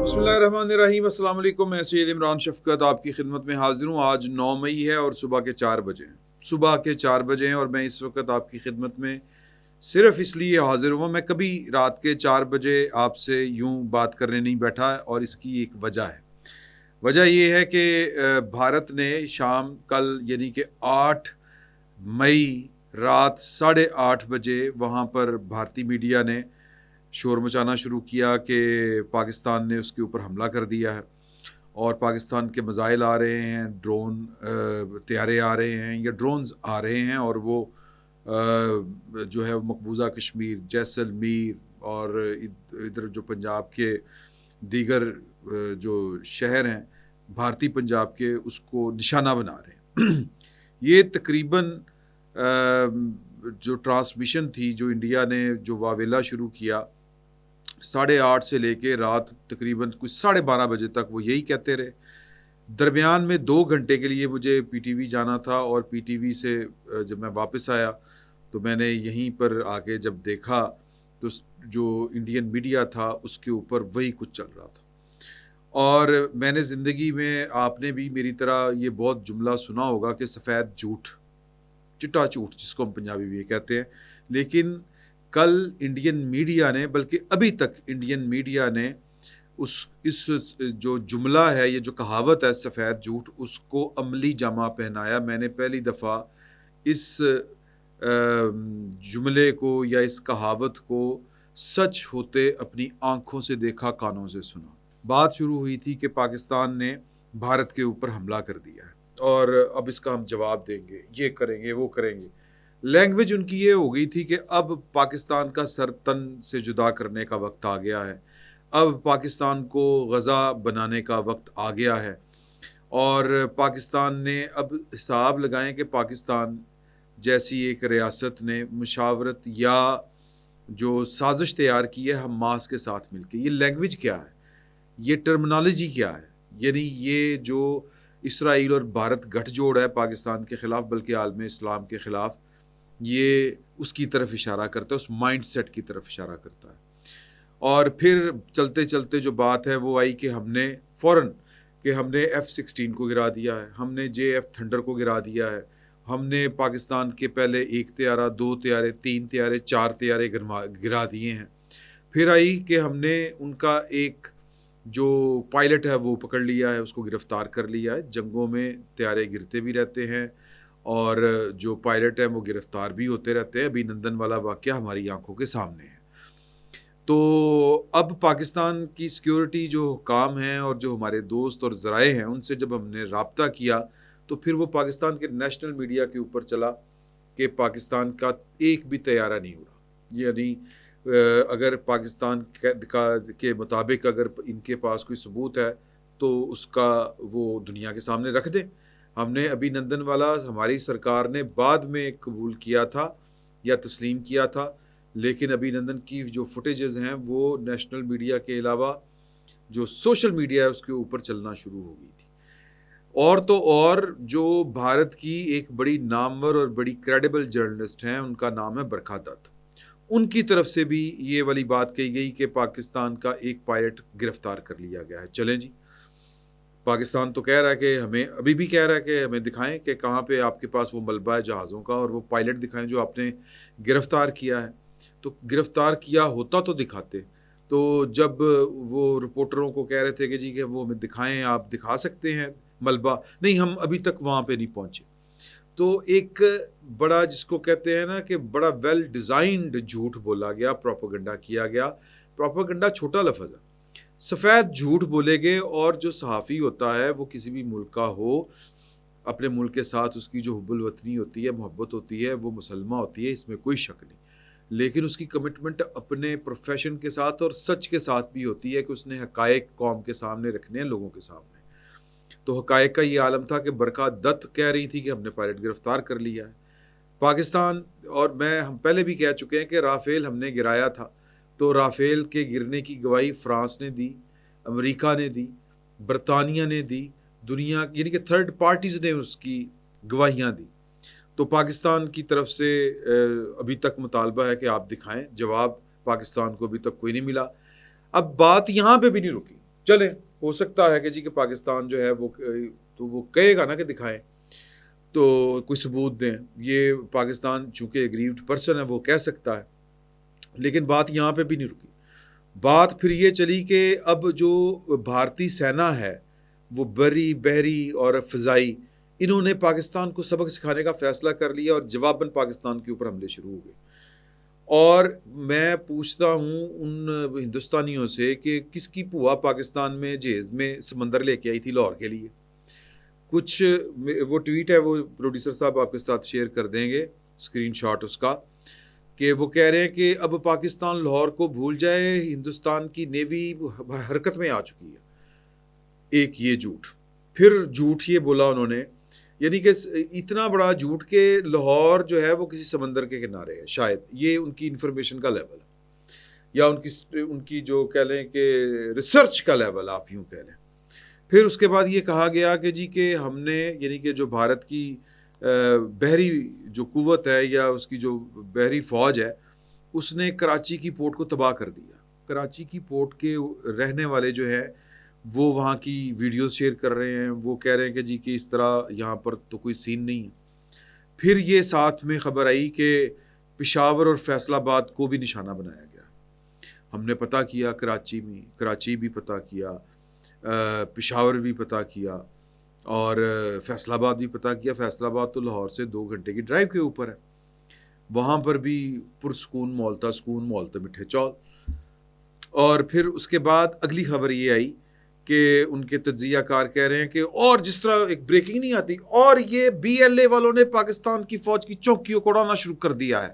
بسم اللہ الرحمن الرحیم۔ السلام علیکم، میں سید عمران شفقت آپ کی خدمت میں حاضر ہوں۔ آج 9 مئی ہے اور صبح کے 4 بجے ہیں اور میں اس وقت آپ کی خدمت میں صرف اس لیے حاضر ہوں، میں کبھی رات کے 4 بجے آپ سے یوں بات کرنے نہیں بیٹھا، اور اس کی ایک وجہ ہے۔ وجہ یہ ہے کہ بھارت نے شام کل یعنی کہ 8 مئی رات 8:30 بجے وہاں پر بھارتی میڈیا نے شور مچانا شروع کیا کہ پاکستان نے اس کے اوپر حملہ کر دیا ہے، اور پاکستان کے میزائل آ رہے ہیں، ڈرون طیارے آ رہے ہیں یا ڈرونز آ رہے ہیں، اور وہ جو ہے مقبوضہ کشمیر، جیسلمیر اور ادھر جو پنجاب کے دیگر جو شہر ہیں بھارتی پنجاب کے، اس کو نشانہ بنا رہے ہیں۔ یہ تقریباً جو ٹرانسمیشن تھی جو انڈیا نے جو واویلا شروع کیا 8:30 سے لے کے رات تقریباً کچھ 12:30 بجے تک وہ یہی کہتے رہے۔ درمیان میں 2 گھنٹے کے لیے مجھے پی ٹی وی جانا تھا، اور پی ٹی وی سے جب میں واپس آیا تو میں نے یہیں پر آ کے جب دیکھا تو جو انڈین میڈیا تھا اس کے اوپر وہی کچھ چل رہا تھا۔ اور میں نے زندگی میں، آپ نے بھی میری طرح یہ بہت جملہ سنا ہوگا کہ سفید جھوٹ، چٹا جھوٹ جس کو ہم پنجابی بھی کہتے ہیں، لیکن کل انڈین میڈیا نے، بلکہ ابھی تک انڈین میڈیا نے اس جو جملہ ہے، یہ جو کہاوت ہے سفید جھوٹ، اس کو عملی جامہ پہنایا۔ میں نے پہلی دفعہ اس جملے کو یا اس کہاوت کو سچ ہوتے اپنی آنکھوں سے دیکھا، کانوں سے سنا۔ بات شروع ہوئی تھی کہ پاکستان نے بھارت کے اوپر حملہ کر دیا ہے اور اب اس کا ہم جواب دیں گے، یہ کریں گے، وہ کریں گے۔ لینگویج ان کی یہ ہو گئی تھی کہ اب پاکستان کا سر تن سے جدا کرنے کا وقت آ گیا ہے، اب پاکستان کو غزہ بنانے کا وقت آ گیا ہے، اور پاکستان نے اب حساب لگائیں کہ پاکستان جیسی ایک ریاست نے مشاورت یا جو سازش تیار کی ہے حماس کے ساتھ مل کے۔ یہ لینگویج کیا ہے، یہ ٹرمنالوجی کیا ہے؟ یعنی یہ جو اسرائیل اور بھارت گٹھ جوڑ ہے پاکستان کے خلاف، بلکہ عالم اسلام کے خلاف، یہ اس کی طرف اشارہ کرتا ہے، اس مائنڈ سیٹ کی طرف اشارہ کرتا ہے۔ اور پھر چلتے چلتے جو بات ہے وہ آئی کہ ہم نے فوراً کہ ہم نے F-16 کو گرا دیا ہے، ہم نے JF تھنڈر کو گرا دیا ہے، ہم نے پاکستان کے پہلے 1 طیارہ، 2 طیارے، 3 طیارے، 4 طیارے گرا دیے ہیں۔ پھر آئی کہ ہم نے ان کا ایک جو پائلٹ ہے وہ پکڑ لیا ہے، اس کو گرفتار کر لیا ہے۔ جنگوں میں طیارے گرتے بھی رہتے ہیں اور جو پائلٹ ہیں وہ گرفتار بھی ہوتے رہتے ہیں۔ ابھی نندن والا واقعہ ہماری آنکھوں کے سامنے ہے۔ تو اب پاکستان کی سیکیورٹی جو حکام ہیں اور جو ہمارے دوست اور ذرائع ہیں، ان سے جب ہم نے رابطہ کیا تو پھر وہ پاکستان کے نیشنل میڈیا کے اوپر چلا کہ پاکستان کا ایک بھی طیارہ نہیں اڑا۔ یعنی اگر پاکستان کے مطابق اگر ان کے پاس کوئی ثبوت ہے تو اس کا وہ دنیا کے سامنے رکھ دیں۔ ہم نے ابھی نندن والا ہماری سرکار نے بعد میں قبول کیا تھا یا تسلیم کیا تھا، لیکن ابھی نندن کی جو فوٹیجز ہیں وہ نیشنل میڈیا کے علاوہ جو سوشل میڈیا ہے اس کے اوپر چلنا شروع ہو گئی تھی۔ اور تو اور جو بھارت کی ایک بڑی نامور اور بڑی کریڈیبل جرنلسٹ ہیں، ان کا نام ہے برکھا دت، ان کی طرف سے بھی یہ والی بات کہی گئی کہ پاکستان کا ایک پائلٹ گرفتار کر لیا گیا ہے۔ چلیں جی، پاکستان تو کہہ رہا ہے کہ ہمیں، ابھی بھی کہہ رہا ہے کہ ہمیں دکھائیں کہ کہاں پہ آپ کے پاس وہ ملبہ ہے جہازوں کا، اور وہ پائلٹ دکھائیں جو آپ نے گرفتار کیا ہے۔ تو گرفتار کیا ہوتا تو دکھاتے۔ تو جب وہ رپورٹروں کو کہہ رہے تھے کہ جی کہ وہ ہمیں دکھائیں، آپ دکھا سکتے ہیں ملبہ، نہیں ہم ابھی تک وہاں پہ نہیں پہنچے۔ تو ایک بڑا، جس کو کہتے ہیں نا کہ بڑا ویل ڈیزائنڈ جھوٹ بولا گیا، پروپیگنڈا کیا گیا۔ پروپیگنڈا چھوٹا لفظ ہے، سفید جھوٹ بولے گے، اور جو صحافی ہوتا ہے وہ کسی بھی ملک کا ہو، اپنے ملک کے ساتھ اس کی جو حب الوطنی ہوتی ہے، محبت ہوتی ہے، وہ مسلمہ ہوتی ہے، اس میں کوئی شک نہیں، لیکن اس کی کمٹمنٹ اپنے پروفیشن کے ساتھ اور سچ کے ساتھ بھی ہوتی ہے کہ اس نے حقائق قوم کے سامنے رکھنے ہیں، لوگوں کے سامنے۔ تو حقائق کا یہ عالم تھا کہ برکھا دت کہہ رہی تھی کہ ہم نے پائلٹ گرفتار کر لیا ہے پاکستان، اور ہم پہلے بھی کہہ چکے ہیں کہ رافیل ہم نے گرایا تھا، تو رافیل کے گرنے کی گواہی فرانس نے دی، امریکہ نے دی، برطانیہ نے دی، دنیا یعنی کہ تھرڈ پارٹیز نے اس کی گواہیاں دی۔ تو پاکستان کی طرف سے ابھی تک مطالبہ ہے کہ آپ دکھائیں، جواب پاکستان کو ابھی تک کوئی نہیں ملا۔ اب بات یہاں پہ بھی نہیں رکی، چلیں ہو سکتا ہے کہ جی کہ پاکستان جو ہے وہ کہے گا نا کہ دکھائیں تو کوئی ثبوت دیں. یہ پاکستان چونکہ اگریوڈ پرسن ہے وہ کہہ سکتا ہے. لیکن بات یہاں پہ بھی نہیں رکی. بات پھر یہ چلی کہ اب جو بھارتی سینا ہے وہ بری بحری اور فضائی انہوں نے پاکستان کو سبق سکھانے کا فیصلہ کر لیا اور جواباً پاکستان کے اوپر حملے شروع ہو گئے. اور میں پوچھتا ہوں ان ہندوستانیوں سے کہ کس کی بھوا پاکستان میں جہیز میں سمندر لے کے آئی تھی لاہور کے لیے. کچھ وہ ٹویٹ ہے وہ پروڈیوسر صاحب آپ کے ساتھ شیئر کر دیں گے اسکرین شاٹ اس کا, کہ وہ کہہ رہے ہیں کہ اب پاکستان لاہور کو بھول جائے, ہندوستان کی نیوی حرکت میں آ چکی ہے. ایک یہ جھوٹ. پھر جھوٹ یہ بولا انہوں نے, یعنی کہ اتنا بڑا جھوٹ کہ لاہور جو ہے وہ کسی سمندر کے کنارے ہے شاید, یہ ان کی انفارمیشن کا لیول ہے یا ان کی جو کہہ لیں کہ ریسرچ کا لیول آپ یوں کہہ لیں. پھر اس کے بعد یہ کہا گیا کہ جی کہ ہم نے یعنی کہ جو بھارت کی بحری جو قوت ہے یا اس کی جو بحری فوج ہے اس نے کراچی کی پورٹ کو تباہ کر دیا. کراچی کی پورٹ کے رہنے والے جو ہیں وہ وہاں کی ویڈیوز شیئر کر رہے ہیں, وہ کہہ رہے ہیں کہ جی کہ اس طرح یہاں پر تو کوئی سین نہیں ہے. پھر یہ ساتھ میں خبر آئی کہ پشاور اور فیصل آباد کو بھی نشانہ بنایا گیا. ہم نے پتہ کیا کراچی بھی پتہ کیا, پشاور بھی پتہ کیا اور فیصل آباد بھی پتہ کیا. فیصل آباد تو لاہور سے 2 گھنٹے کی ڈرائیو کے اوپر ہے. وہاں پر بھی پرسکون مولتا میٹھے چول. اور پھر اس کے بعد اگلی خبر یہ آئی کہ ان کے تجزیہ کار کہہ رہے ہیں کہ اور جس طرح ایک بریکنگ نہیں آتی, اور یہ بی ایل اے والوں نے پاکستان کی فوج کی چوکیوں کو اڑانا شروع کر دیا ہے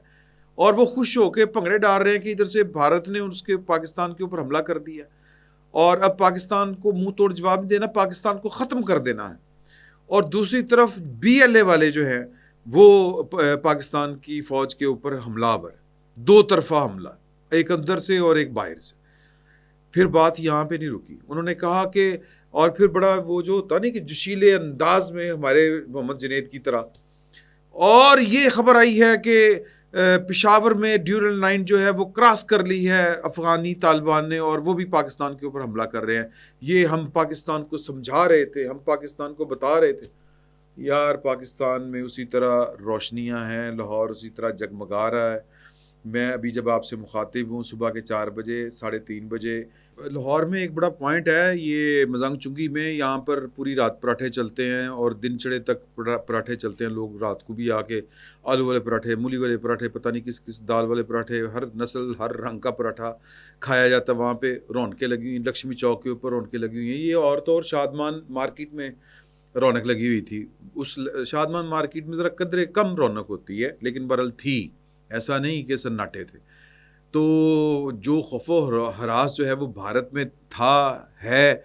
اور وہ خوش ہو کے بھنگڑے ڈال رہے ہیں کہ ادھر سے بھارت نے اس کے پاکستان کے اوپر حملہ کر دیا اور اب پاکستان کو منہ توڑ جواب نہیں دینا, پاکستان کو ختم کر دینا ہے. اور دوسری طرف بی ایل اے والے جو ہیں وہ پاکستان کی فوج کے اوپر حملہ آور, 2 طرفہ حملہ, ایک اندر سے اور ایک باہر سے. پھر بات یہاں پہ نہیں رکی. انہوں نے کہا کہ اور پھر بڑا وہ جو ہوتا نہیں کہ جوشیلے انداز میں ہمارے محمد جنید کی طرح, اور یہ خبر آئی ہے کہ پشاور میں ڈیورل لائن جو ہے وہ کراس کر لی ہے افغانی طالبان نے اور وہ بھی پاکستان کے اوپر حملہ کر رہے ہیں. یہ ہم پاکستان کو سمجھا رہے تھے, ہم پاکستان کو بتا رہے تھے. یار پاکستان میں اسی طرح روشنیاں ہیں, لاہور اسی طرح جگمگا رہا ہے. میں ابھی جب آپ سے مخاطب ہوں صبح کے 4 بجے 3:30 بجے, لاہور میں ایک بڑا پوائنٹ ہے یہ مزنگ چنگی میں, یہاں پر پوری رات پراٹھے چلتے ہیں اور دن چڑھے تک پراٹھے چلتے ہیں. لوگ رات کو بھی آ کے آلو والے پراٹھے, مولی والے پراٹھے, پتہ نہیں کس دال والے پراٹھے, ہر نسل ہر رنگ کا پراٹھا کھایا جاتا ہے. وہاں پہ رونقیں لگی ہوئی, لکشمی چوک کے اوپر رونقیں لگی ہوئی ہیں. یہ اور تو اور شادمان مارکیٹ میں رونق لگی ہوئی تھی. اس شادمان مارکیٹ میں ذرا قدرے کم رونق ہوتی ہے لیکن برل تھی, ایسا نہیں کہ سناٹے تھے. تو جو خوف و ہراس جو ہے وہ بھارت میں تھا ہے,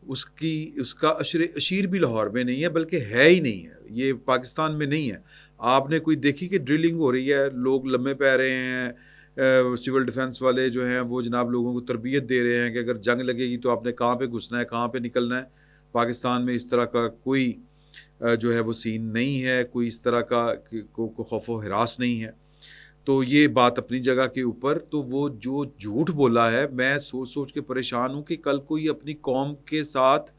اس کا اشیر بھی لاہور میں نہیں ہے بلکہ ہے ہی نہیں ہے, یہ پاکستان میں نہیں ہے. آپ نے کوئی دیکھی کہ ڈرلنگ ہو رہی ہے, لوگ لمبے پہ رہے ہیں, سول ڈیفنس والے جو ہیں وہ جناب لوگوں کو تربیت دے رہے ہیں کہ اگر جنگ لگے گی تو آپ نے کہاں پہ گھسنا ہے, کہاں پہ نکلنا ہے. پاکستان میں اس طرح کا کوئی جو ہے وہ سین نہیں ہے, کوئی اس طرح کا خوف و ہراس نہیں ہے. تو یہ بات اپنی جگہ کے اوپر. تو وہ جو جھوٹ بولا ہے, میں سوچ کے پریشان ہوں کہ کل کوئی اپنی قوم کے ساتھ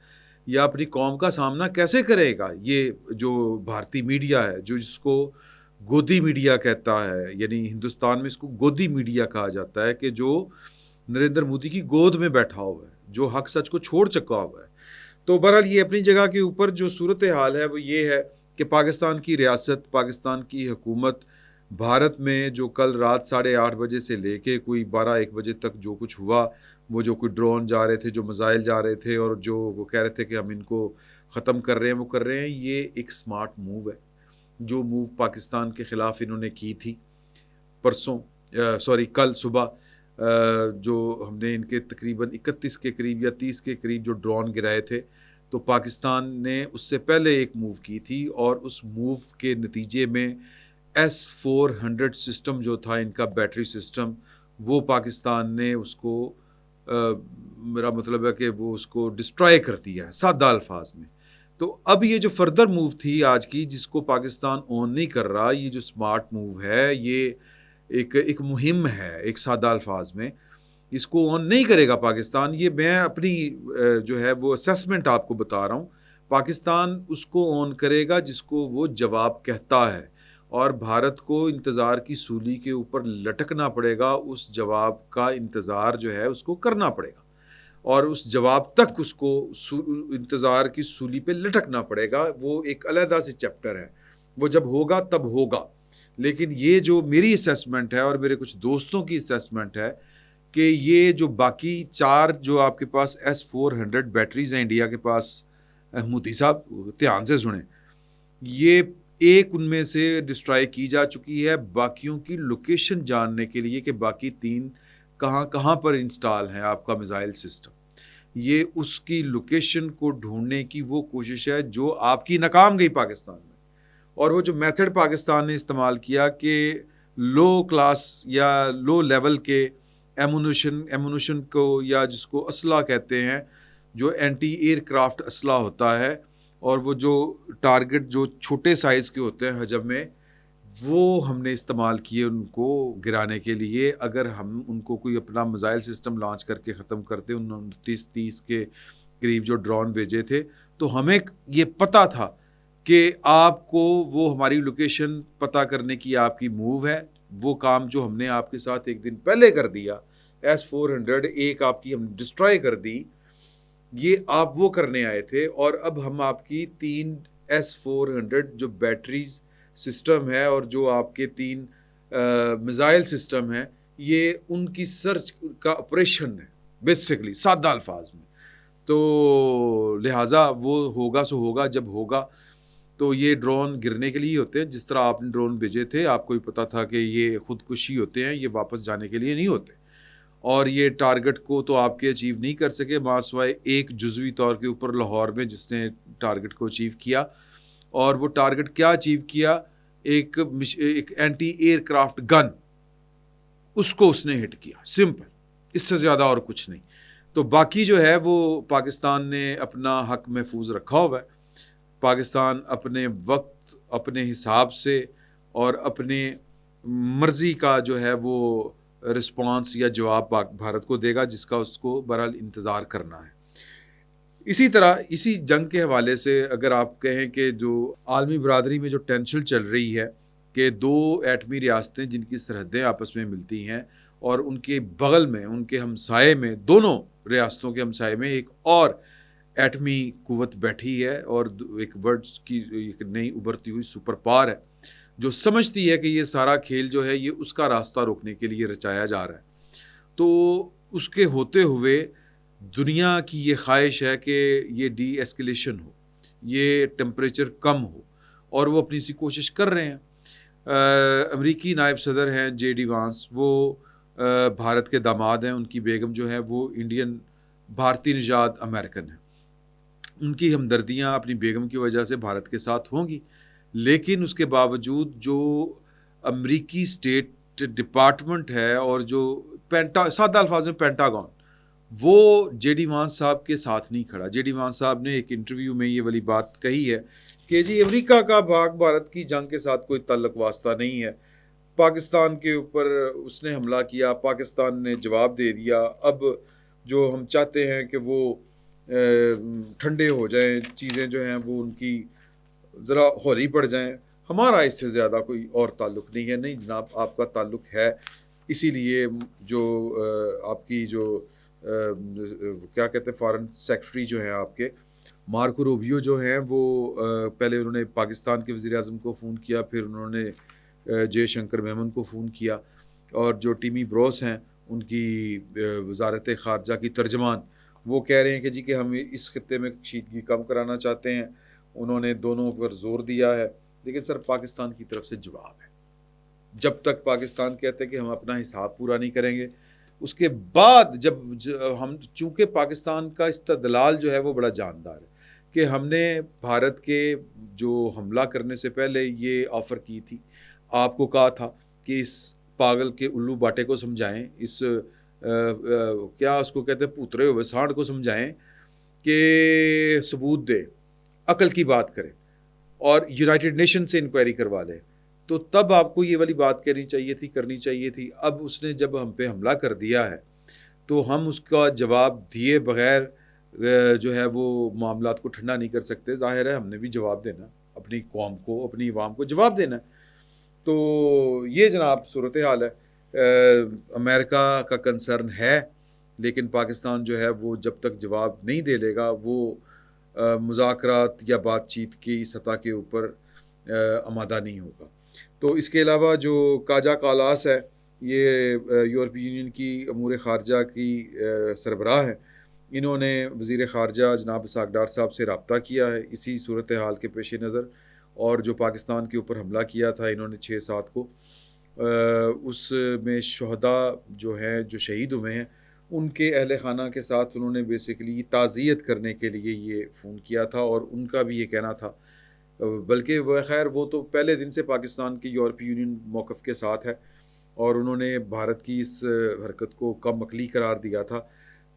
یا اپنی قوم کا سامنا کیسے کرے گا. یہ جو بھارتی میڈیا ہے جو جس کو گودی میڈیا کہتا ہے, یعنی ہندوستان میں اس کو گودی میڈیا کہا جاتا ہے, کہ جو نریندر مودی کی گود میں بیٹھا ہوا ہے, جو حق سچ کو چھوڑ چکا ہوا ہے. تو بہرحال یہ اپنی جگہ کے اوپر جو صورتحال ہے وہ یہ ہے کہ پاکستان کی ریاست, پاکستان کی حکومت بھارت میں جو کل رات 8:30 بجے سے لے کے کوئی 12-1 بجے تک جو کچھ ہوا, وہ جو کوئی ڈرون جا رہے تھے, جو میزائل جا رہے تھے اور جو وہ کہہ رہے تھے کہ ہم ان کو ختم کر رہے ہیں, وہ کر رہے ہیں. یہ ایک سمارٹ موو ہے. جو موو پاکستان کے خلاف انہوں نے کی تھی کل صبح, جو ہم نے ان کے تقریباً 31 کے قریب یا 30 کے قریب جو ڈرون گرائے تھے, تو پاکستان نے اس سے پہلے ایک موو کی تھی اور اس موو کے نتیجے میں S-400 سسٹم جو تھا ان کا بیٹری سسٹم, وہ پاکستان نے اس کو میرا مطلب ہے کہ وہ اس کو ڈسٹرائے کر دیا ہے سادہ الفاظ میں. تو اب یہ جو فردر موو تھی آج کی, جس کو پاکستان اون نہیں کر رہا, یہ جو سمارٹ موو ہے, یہ ایک مہم ہے ایک سادہ الفاظ میں. اس کو آن نہیں کرے گا پاکستان. یہ میں اپنی جو ہے وہ اسیسمنٹ آپ کو بتا رہا ہوں. پاکستان اس کو آن کرے گا جس کو وہ جواب کہتا ہے, اور بھارت کو انتظار کی سولی کے اوپر لٹکنا پڑے گا. اس جواب کا انتظار جو ہے اس کو کرنا پڑے گا, اور اس جواب تک اس کو انتظار کی سولی پہ لٹکنا پڑے گا. وہ ایک علیحدہ سے چیپٹر ہے, وہ جب ہوگا تب ہوگا. لیکن یہ جو میری اسیسمنٹ ہے اور میرے کچھ دوستوں کی اسیسمنٹ ہے کہ یہ جو باقی 4 جو آپ کے پاس S-400 بیٹریز ہیں انڈیا کے پاس, مودی صاحب دھیان سے سنیں, یہ ایک ان میں سے ڈسٹرائی کی جا چکی ہے باقیوں کی لوکیشن جاننے کے لیے کہ باقی 3 کہاں کہاں پر انسٹال ہیں آپ کا میزائل سسٹم. یہ اس کی لوکیشن کو ڈھونڈنے کی وہ کوشش ہے جو آپ کی ناکام گئی پاکستان میں. اور وہ جو میتھڈ پاکستان نے استعمال کیا کہ لو کلاس یا لو لیول کے ایمونیشن کو, یا جس کو اسلحہ کہتے ہیں, جو اینٹی ایئر کرافٹ اسلحہ ہوتا ہے, اور وہ جو ٹارگٹ جو چھوٹے سائز کے ہوتے ہیں حجم میں, وہ ہم نے استعمال کیے ان کو گرانے کے لیے. اگر ہم ان کو کوئی اپنا میزائل سسٹم لانچ کر کے ختم کرتے, 29-30 کے قریب جو ڈرون بھیجے تھے, تو ہمیں یہ پتہ تھا کہ آپ کو وہ ہماری لوکیشن پتہ کرنے کی آپ کی موو ہے. وہ کام جو ہم نے آپ کے ساتھ ایک دن پہلے کر دیا, S-400 ایک آپ کی ہم ڈسٹرائی کر دی, یہ آپ وہ کرنے آئے تھے. اور اب ہم آپ کی 3 S-400 جو بیٹریز سسٹم ہے اور جو آپ کے 3 میزائل سسٹم ہیں, یہ ان کی سرچ کا آپریشن ہے بیسیکلی, سادہ الفاظ میں. تو لہٰذا وہ ہوگا سو ہوگا, جب ہوگا تو یہ ڈرون گرنے کے لیے ہوتے ہیں. جس طرح آپ نے ڈرون بھیجے تھے, آپ کو ہی پتا تھا کہ یہ خودکشی ہوتے ہیں, یہ واپس جانے کے لیے نہیں ہوتے, اور یہ ٹارگٹ کو تو آپ کے اچیو نہیں کر سکے سوائے ایک جزوی طور کے اوپر لاہور میں جس نے ٹارگٹ کو اچیو کیا. اور وہ ٹارگٹ کیا اچیو کیا, ایک اینٹی ایئر کرافٹ گن, اس کو اس نے ہٹ کیا, سمپل, اس سے زیادہ اور کچھ نہیں. تو باقی جو ہے وہ پاکستان نے اپنا حق محفوظ رکھا ہوا ہے. پاکستان اپنے وقت, اپنے حساب سے اور اپنے مرضی کا جو ہے وہ رسپانس یا جواب بھارت کو دے گا, جس کا اس کو بہرحال انتظار کرنا ہے. اسی طرح اسی جنگ کے حوالے سے اگر آپ کہیں کہ جو عالمی برادری میں جو ٹینشن چل رہی ہے کہ 2 ایٹمی ریاستیں جن کی سرحدیں آپس میں ملتی ہیں, اور ان کے بغل میں, ان کے ہمسائے میں, دونوں ریاستوں کے ہمسائے میں ایک اور ایٹمی قوت بیٹھی ہے, اور ایک ورلڈ کی ایک نئی ابھرتی ہوئی سپر پاور ہے جو سمجھتی ہے کہ یہ سارا کھیل جو ہے یہ اس کا راستہ روکنے کے لیے رچایا جا رہا ہے. تو اس کے ہوتے ہوئے دنیا کی یہ خواہش ہے کہ یہ ڈی ایسکیلیشن ہو, یہ ٹمپریچر کم ہو, اور وہ اپنی سی کوشش کر رہے ہیں. امریکی نائب صدر ہیں جے ڈی وانس, وہ بھارت کے داماد ہیں. ان کی بیگم جو ہے وہ بھارتی نژاد امریکن ہے. ان کی ہمدردیاں اپنی بیگم کی وجہ سے بھارت کے ساتھ ہوں گی, لیکن اس کے باوجود جو امریکی اسٹیٹ ڈپارٹمنٹ ہے اور جو سادہ الفاظ میں پینٹاگون, وہ جے ڈی وانس صاحب کے ساتھ نہیں کھڑا. جے ڈی وانس صاحب نے ایک انٹرویو میں یہ والی بات کہی ہے کہ جی امریکہ کا بھارت کی جنگ کے ساتھ کوئی تعلق واسطہ نہیں ہے. پاکستان کے اوپر اس نے حملہ کیا, پاکستان نے جواب دے دیا. اب جو ہم چاہتے ہیں کہ وہ ٹھنڈے ہو جائیں, چیزیں جو ہیں وہ ان کی ذرا ہولی پڑ جائیں, ہمارا اس سے زیادہ کوئی اور تعلق نہیں ہے. نہیں جناب, آپ کا تعلق ہے. اسی لیے جو آپ کی جو کیا کہتے ہیں فارن سیکرٹری جو ہیں آپ کے مارکو روبیو جو ہیں, وہ پہلے انہوں نے پاکستان کے وزیر اعظم کو فون کیا, پھر انہوں نے جے شنکر میمن کو فون کیا, اور جو ٹیمی بروس ہیں ان کی وزارت خارجہ کی ترجمان, وہ کہہ رہے ہیں کہ جی کہ ہم اس خطے میں کشیدگی کم کرانا چاہتے ہیں. انہوں نے دونوں پر زور دیا ہے, لیکن سر پاکستان کی طرف سے جواب ہے. جب تک پاکستان کہتے ہیں کہ ہم اپنا حساب پورا نہیں کریں گے, اس کے بعد جب ہم, چونکہ پاکستان کا استدلال جو ہے وہ بڑا جاندار ہے کہ ہم نے بھارت کے جو حملہ کرنے سے پہلے یہ آفر کی تھی, آپ کو کہا تھا کہ اس پاگل کے الو باٹے کو سمجھائیں, اس کیا اس کو کہتے ہیں پوترے ہوئے سانڈ کو سمجھائیں کہ ثبوت دے, عقل کی بات کرے اور یونائٹڈ نیشن سے انکوائری کروا لے. تو تب آپ کو یہ والی بات کرنی چاہیے تھی. اب اس نے جب ہم پہ حملہ کر دیا ہے تو ہم اس کا جواب دیے بغیر جو ہے وہ معاملات کو ٹھنڈا نہیں کر سکتے. ظاہر ہے ہم نے بھی جواب دینا, اپنی قوم کو, اپنی عوام کو جواب دینا. تو یہ جناب صورتحال ہے. امریکہ کا کنسرن ہے, لیکن پاکستان جو ہے وہ جب تک جواب نہیں دے لے گا وہ مذاکرات یا بات چیت کی سطح کے اوپر آمادہ نہیں ہوگا. تو اس کے علاوہ جو کاجا کالاس ہے, یہ یورپی یونین کی امور خارجہ کی سربراہ ہیں. انہوں نے وزیر خارجہ جناب اسحاق ڈار صاحب سے رابطہ کیا ہے اسی صورتحال کے پیش نظر, اور جو پاکستان کے اوپر حملہ کیا تھا انہوں نے 6/7 کو, اس میں شہداء جو ہیں, جو شہید ہوئے ہیں, ان کے اہل خانہ کے ساتھ انہوں نے بیسیکلی تعزیت کرنے کے لیے یہ فون کیا تھا. اور ان کا بھی یہ کہنا تھا, بلکہ خیر وہ تو پہلے دن سے پاکستان کی یورپی یونین موقف کے ساتھ ہے, اور انہوں نے بھارت کی اس حرکت کو کم عقلی قرار دیا تھا.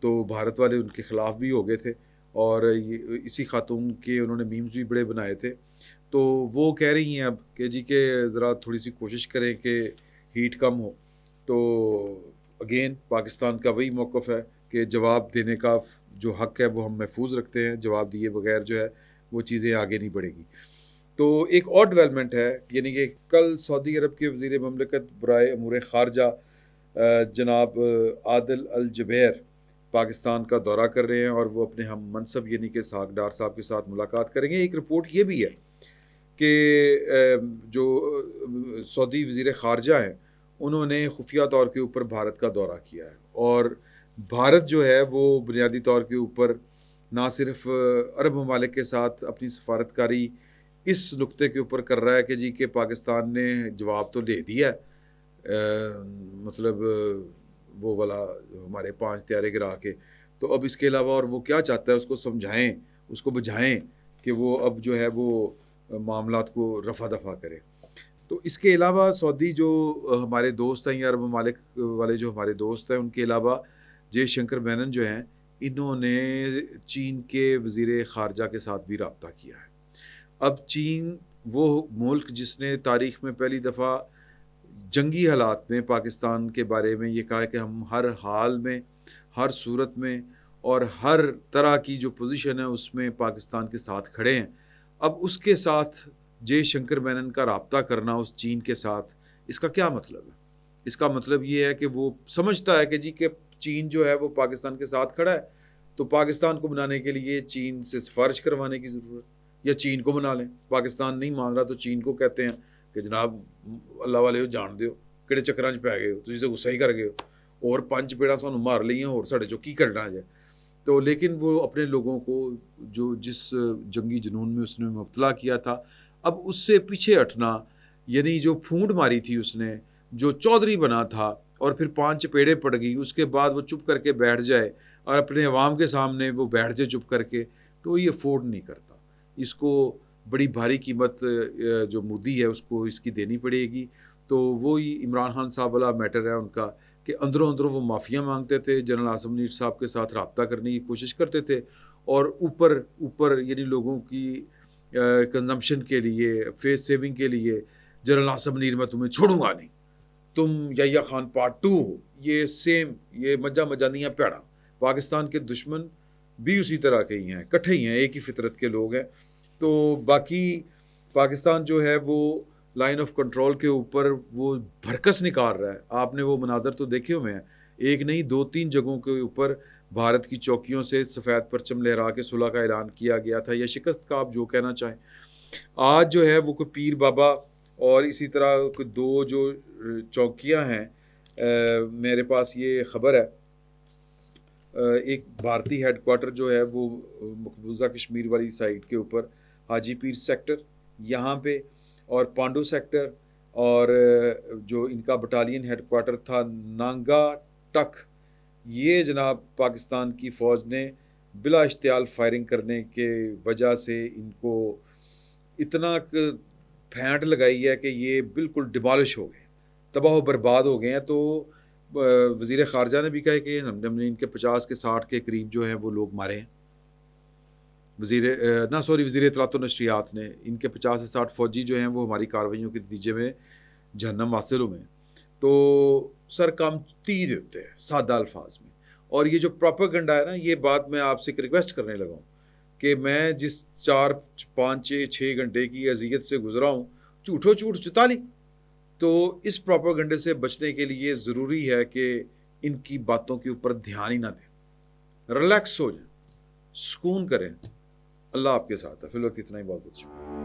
تو بھارت والے ان کے خلاف بھی ہو گئے تھے, اور اسی خاتون کے انہوں نے میمز بھی بڑے بنائے تھے. تو وہ کہہ رہی ہیں اب کہ جی کہ ذرا تھوڑی سی کوشش کریں کہ ہیٹ کم ہو. تو اگین پاکستان کا وہی موقف ہے کہ جواب دینے کا جو حق ہے وہ ہم محفوظ رکھتے ہیں, جواب دیے بغیر جو ہے وہ چیزیں آگے نہیں بڑھیں گی. تو ایک اور ڈیولپمنٹ ہے, یعنی کہ کل سعودی عرب کے وزیر مملکت برائے امور خارجہ جناب عادل الجبیر پاکستان کا دورہ کر رہے ہیں, اور وہ اپنے ہم منصب یعنی کہ اسحاق ڈار صاحب کے ساتھ ملاقات کریں گے. ایک رپورٹ یہ بھی ہے کہ جو سعودی وزیر خارجہ ہیں انہوں نے خفیہ طور کے اوپر بھارت کا دورہ کیا ہے, اور بھارت جو ہے وہ بنیادی طور کے اوپر نہ صرف عرب ممالک کے ساتھ اپنی سفارتکاری اس نقطے کے اوپر کر رہا ہے کہ جی کہ پاکستان نے جواب تو دے دیا ہے, مطلب وہ والا ہمارے 5 طیارے گرا کے, تو اب اس کے علاوہ اور وہ کیا چاہتا ہے اس کو سمجھائیں, اس کو بجھائیں کہ وہ اب جو ہے وہ معاملات کو رفع دفع کرے. تو اس کے علاوہ سعودی جو ہمارے دوست ہیں یا عرب ممالک والے جو ہمارے دوست ہیں, ان کے علاوہ جے شنکر مینن جو ہیں, انہوں نے چین کے وزیر خارجہ کے ساتھ بھی رابطہ کیا ہے. اب چین وہ ملک جس نے تاریخ میں پہلی دفعہ جنگی حالات میں پاکستان کے بارے میں یہ کہا ہے کہ ہم ہر حال میں, ہر صورت میں اور ہر طرح کی جو پوزیشن ہے اس میں پاکستان کے ساتھ کھڑے ہیں. اب اس کے ساتھ جے شنکر مینن کا رابطہ کرنا اس چین کے ساتھ, اس کا کیا مطلب ہے؟ اس کا مطلب یہ ہے کہ وہ سمجھتا ہے کہ جی کہ چین جو ہے وہ پاکستان کے ساتھ کھڑا ہے, تو پاکستان کو بنانے کے لیے چین سے سفارش کروانے کی ضرورت, یا چین کو بنا لیں. پاکستان نہیں مان رہا تو چین کو کہتے ہیں کہ جناب اللہ والے ہو جان دیو کہڑے چکراں چ پی گئے ہو, تسی تے غصہ ہی کر گئے ہو, اور 5 پیڑاں سانوں مار لئیاں, اور ساڈے چوں کی کرنا جائے. تو لیکن وہ اپنے لوگوں کو جو جس جنگی جنون میں اس نے مبتلا کیا تھا, اب اس سے پیچھے ہٹنا, یعنی جو پھونٹ ماری تھی اس نے, جو چودھری بنا تھا اور پھر 5 چپیڑے پڑ گئی, اس کے بعد وہ چپ کر کے بیٹھ جائے اور اپنے عوام کے سامنے وہ بیٹھ جائے چپ کر کے, تو یہ افورڈ نہیں کرتا. اس کو بڑی بھاری قیمت جو مودی ہے اس کو اس کی دینی پڑے گی. تو وہی عمران خان صاحب والا میٹر ہے ان کا کہ اندروں وہ معافیاں مانگتے تھے, جنرل عاصم منیر صاحب کے ساتھ رابطہ کرنے کی کوشش کرتے تھے, اور اوپر یعنی لوگوں کی کنزمپشن کے لیے, فیس سیونگ کے لیے, جنرل عاصم منیر میں تمہیں چھوڑوں گا نہیں, تم یحییٰ خان پارٹ 2 ہو. یہ سیم, یہ مجانیاں پیڑا. پاکستان کے دشمن بھی اسی طرح کے ہی ہیں, کٹھے ہی ہیں, ایک ہی فطرت کے لوگ ہیں. تو باقی پاکستان جو ہے وہ لائن آف کنٹرول کے اوپر وہ بھرکس نکال رہا ہے. آپ نے وہ مناظر تو دیکھے ہوئے ہیں, ایک نہیں 2-3 جگہوں کے اوپر بھارت کی چوکیوں سے سفید پرچم لہرا کے صلح کا اعلان کیا گیا تھا, یا شکست کا آپ جو کہنا چاہیں. آج جو ہے وہ کوئی پیر بابا اور اسی طرح کوئی 2 جو چوکیاں ہیں, میرے پاس یہ خبر ہے, ایک بھارتی ہیڈ کوارٹر جو ہے وہ مقبوضہ کشمیر والی سائٹ کے اوپر حاجی پیر سیکٹر یہاں پہ, اور پانڈو سیکٹر, اور جو ان کا بٹالین ہیڈ کوارٹر تھا نانگا ٹک, یہ جناب پاکستان کی فوج نے بلا اشتعال فائرنگ کرنے کے وجہ سے ان کو اتنا پھینٹ لگائی ہے کہ یہ بالکل ڈیمالش ہو گئے, تباہ و برباد ہو گئے ہیں. تو وزیر خارجہ نے بھی کہا کہ ہم نے ان کے 50 کے 60 کے قریب جو ہیں وہ لوگ مارے ہیں. وزیر اطلاعات و نشریات نے ان کے 50 سے 60 فوجی جو ہیں وہ ہماری کارروائیوں کے نتیجے میں جہنم واصل ہوئے ہیں. تو سر کام تیز ہوتے ہیں سادہ الفاظ میں, اور یہ جو پروپیگنڈا ہے نا، یہ بات میں آپ سے ایک ریکویسٹ کرنے لگا ہوں کہ میں جس 4 5 6 گھنٹے کی اذیت سے گزرا ہوں، جھوٹو جھوٹ جتا لی. تو اس پروپیگنڈے سے بچنے کے لیے ضروری ہے کہ ان کی باتوں کے اوپر دھیان ہی نہ دیں، ریلیکس ہو جائیں، سکون کریں. اللہ آپ کے ساتھ ہے. فی الوقت اتنا ہی. بہت بہت شکریہ.